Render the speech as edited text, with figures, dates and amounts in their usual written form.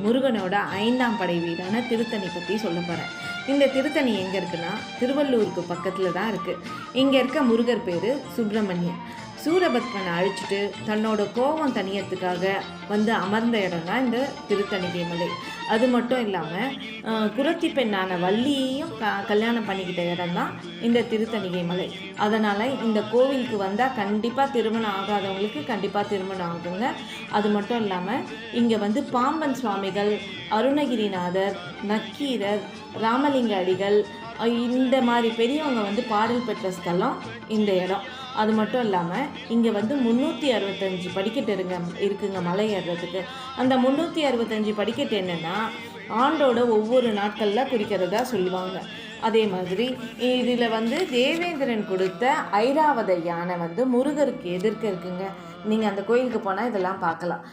முருகனோட 5ஆம் படை வீடான திருத்தணி பற்றி சொல்ல போகிறேன். இந்த திருத்தணி எங்கே இருக்குன்னா திருவள்ளூருக்கு பக்கத்தில் தான் இருக்குது. இங்கே இருக்க முருகர் பேர் சுப்பிரமணியன். சூரபத்மனை அழிச்சிட்டு தன்னோட கோபம் தணியத்துக்காக வந்து அமர்ந்த இடம் தான் இந்த திருத்தணிகை மலை. அது மட்டும் இல்லாமல் குறத்தி பெண்ணான வள்ளியையும் கல்யாணம் பண்ணிக்கிட்ட இடம் தான் இந்த திருத்தணிகை மலை. அதனால் இந்த கோவிலுக்கு வந்தால் கண்டிப்பாக திருமணம் ஆகாதவங்களுக்கு கண்டிப்பாக திருமணம் ஆகுங்க. அது மட்டும் இல்லாமல் இங்கே வந்து பாம்பன் சுவாமிகள், அருணகிரிநாதர், நக்கீரர், ராமலிங்க அடிகள் இந்த மாதிரி பெரியவங்க வந்து பாடல் பெற்ற ஸ்தலம் இந்த இடம். அது மட்டும் இல்லாமல் இங்கே வந்து 365 படிக்கட்டு இருக்குங்க மலை ஏறுறதுக்கு. அந்த 365 படிக்கட்டு என்னென்னா ஆண்டோட ஒவ்வொரு நாட்களில் குறிக்கிறதா சொல்லுவாங்க. அதே மாதிரி இதில் வந்து தேவேந்திரன் கொடுத்த ஐராவத யானை வந்து முருகருக்கு எதிர்க்க இருக்குங்க. நீங்கள் அந்த கோயிலுக்கு போனால் இதெல்லாம் பார்க்கலாம்.